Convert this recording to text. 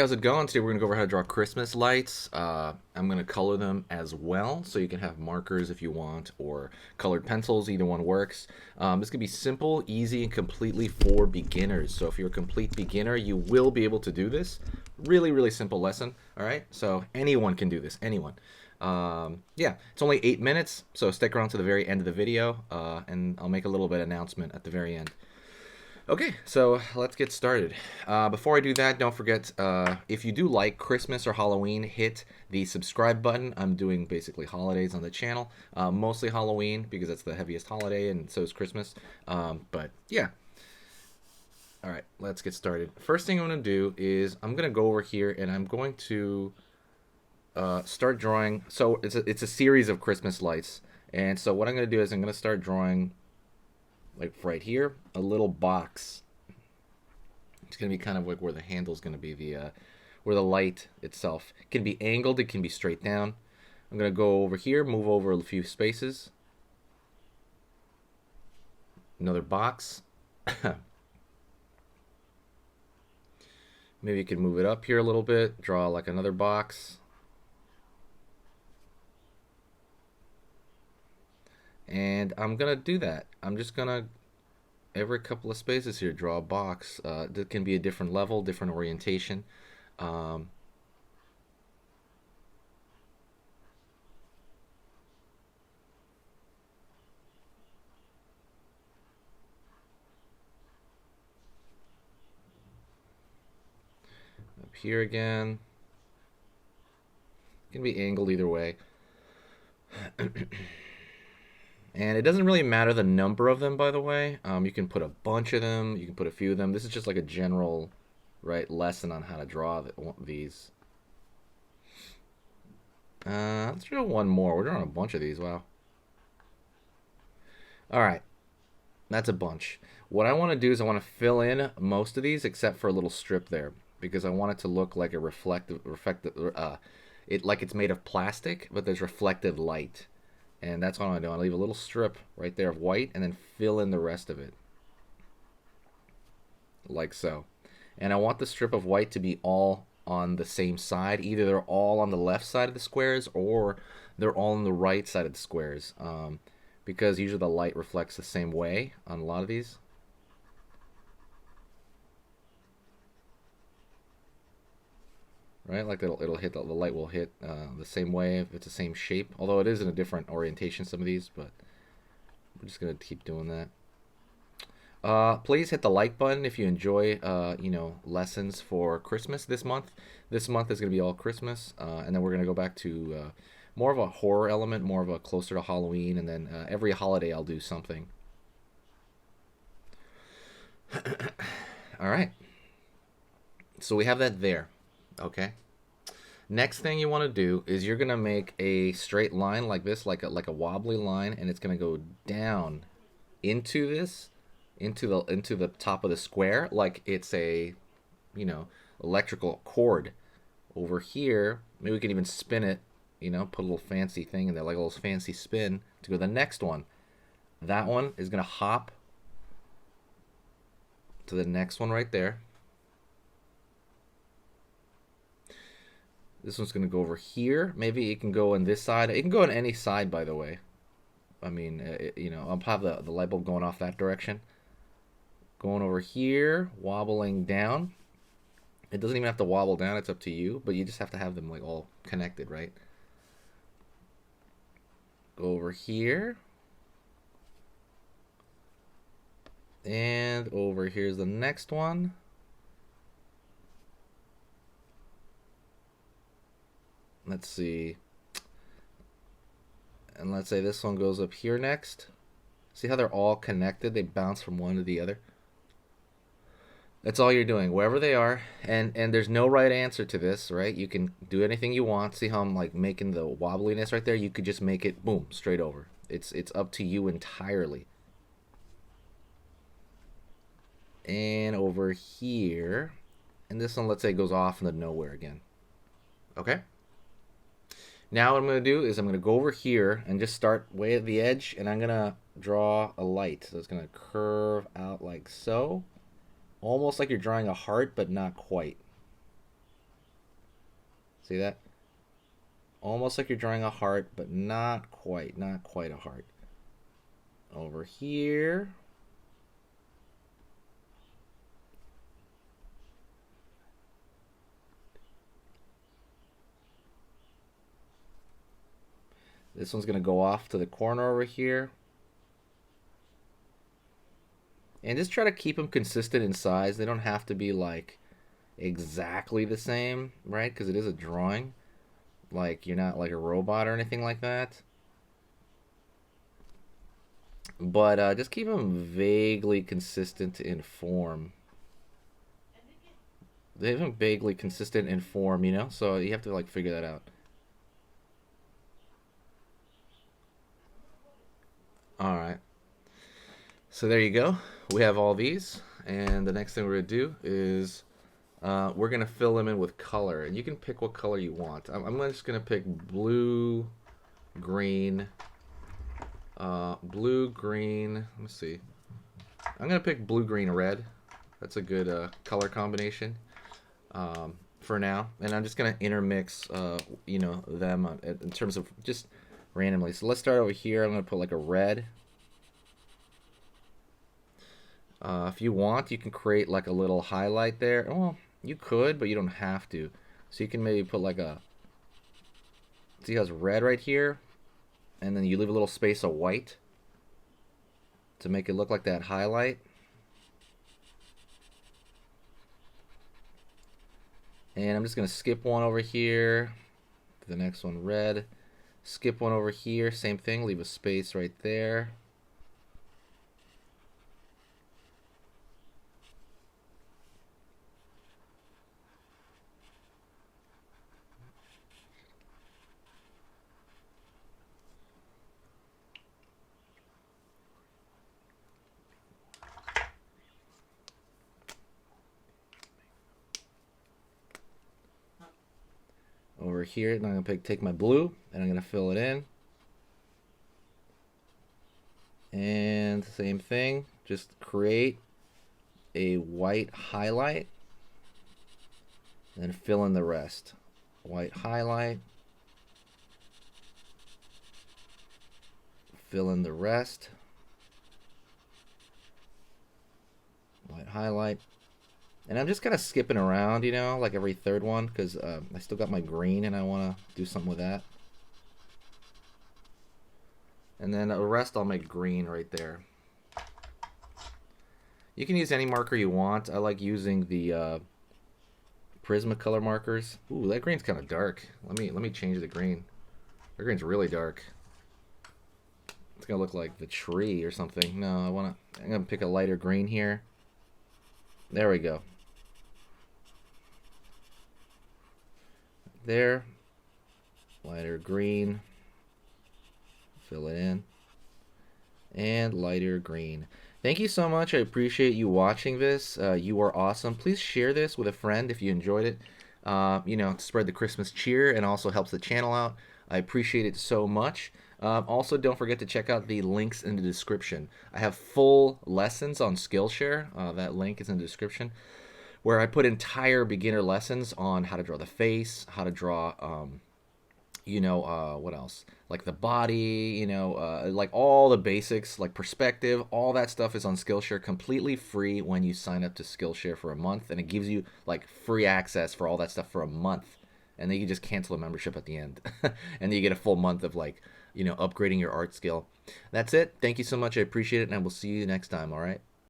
how's it going? Today we're gonna go over how to draw Christmas lights. I'm gonna color them as well, so you can have markers if you want, or colored pencils. Either one works. This could be simple, easy, and completely for beginners. So if you're a complete beginner, you will be able to do this. Really, really simple lesson. All right, so anyone can do this. Anyone. Yeah, it's only 8 minutes, so stick around to the very end of the video, and I'll make a little bit announcement at the very end. Okay, so let's get started. Before I do that, don't forget, if you do like Christmas or Halloween, hit the subscribe button. I'm doing basically holidays on the channel, mostly Halloween because that's the heaviest holiday, and so is Christmas. But yeah. All right, let's get started. First thing I'm going to do is I'm going to go over here and I'm going to start drawing. So it's a series of Christmas lights. And so what I'm going to do is I'm going to start drawing, like right here, a little box. It's going to be kind of like where the handle's going to be, where the light itself. It can be angled, it can be straight down. I'm going to go over here, move over a few spaces. Another box. Maybe you can move it up here a little bit, draw like another box. And I'm going to do that. I'm just going to, every couple of spaces here, draw a box. That can be a different level, different orientation. Up here again. It can be angled either way. And it doesn't really matter the number of them, by the way. You can put a bunch of them, you can put a few of them. This is just like a general, right, lesson on how to draw these. Let's draw one more. We're drawing a bunch of these. Wow. All right, that's a bunch. What I want to do is I want to fill in most of these except for a little strip there, because I want it to look like a reflective, like it's made of plastic, but there's reflected light. And that's what I'm going to do. I'll leave a little strip right there of white and then fill in the rest of it. Like so. And I want the strip of white to be all on the same side. Either they're all on the left side of the squares or they're all on the right side of the squares. Because usually the light reflects the same way on a lot of these. Right, like it'll hit the light will hit the same way if it's the same shape. Although it is in a different orientation, some of these, but we're just gonna keep doing that. Please hit the like button if you enjoy lessons for Christmas this month. This month is gonna be all Christmas, and then we're gonna go back to more of a horror element, more of a closer to Halloween, and then every holiday I'll do something. All right. So we have that there. Okay. Next thing you want to do is you're gonna make a straight line like this, like a wobbly line, and it's gonna go down into this, into the top of the square, like it's a, electrical cord. Over here, maybe we can even spin it, put a little fancy thing in there, like a little fancy spin to go to the next one. That one is gonna hop to the next one right there. This one's going to go over here. Maybe it can go on this side. It can go on any side, by the way. I mean, I'll have the light bulb going off that direction. Going over here, wobbling down. It doesn't even have to wobble down. It's up to you. But you just have to have them like all connected, right? Go over here. And over here's the next one. Let's see. And let's say this one goes up here next. See how they're all connected? They bounce from one to the other. That's all you're doing, wherever they are. And there's no right answer to this, right? You can do anything you want. See how I'm like making the wobbliness right there? You could just make it, boom, straight over. It's up to you entirely. And over here. And this one, let's say, goes off into nowhere again. Okay? Now what I'm going to do is I'm going to go over here and just start way at the edge, and I'm going to draw a light. So it's going to curve out like so. Almost like you're drawing a heart, but not quite. See that? Almost like you're drawing a heart, but not quite a heart. Over here. This one's going to go off to the corner over here. And just try to keep them consistent in size. They don't have to be like exactly the same, right? Because it is a drawing. Like you're not like a robot or anything like that. But just keep them vaguely consistent in form. They have them vaguely consistent in form, you know? So you have to like figure that out. Alright. So there you go. We have all these. And the next thing we're going to do is we're going to fill them in with color. And you can pick what color you want. I'm just going to pick blue, green, blue, green. Let me see. I'm going to pick blue, green, red. That's a good color combination for now. And I'm just going to intermix, you know, them in terms of just randomly. So let's start over here. I'm going to put like a red. If you want, you can create like a little highlight there. Well, you could, but you don't have to. So you can maybe put like a, see how it's red right here? And then you leave a little space of white to make it look like that highlight. And I'm just going to skip one over here. The next one red. Skip one over here. Same thing. Leave a space right there. Over here, and I'm going to take my blue, and I'm going to fill it in. And same thing, just create a white highlight, and fill in the rest. White highlight, fill in the rest. White highlight. And I'm just kind of skipping around, you know, like every third one, because I still got my green and I want to do something with that. And then the rest I'll make green right there. You can use any marker you want. I like using the Prismacolor markers. Ooh, that green's kind of dark. Let me change the green. That green's really dark. It's gonna look like the tree or something. No, I'm gonna pick a lighter green here. There we go. There. Lighter green. Fill it in. And lighter green. Thank you so much. I appreciate you watching this. You are awesome. Please share this with a friend if you enjoyed it. You know, to spread the Christmas cheer and also helps the channel out. I appreciate it so much. Also, don't forget to check out the links in the description. I have full lessons on Skillshare. That link is in the description, where I put entire beginner lessons on how to draw the face, how to draw, you know, what else? Like the body, you know, like all the basics, like perspective, all that stuff is on Skillshare completely free when you sign up to Skillshare for a month. And it gives you like free access for all that stuff for a month. And then you just cancel a membership at the end. And then you get a full month of like, you know, upgrading your art skill. That's it. Thank you so much. I appreciate it. And I will see you next time. All right.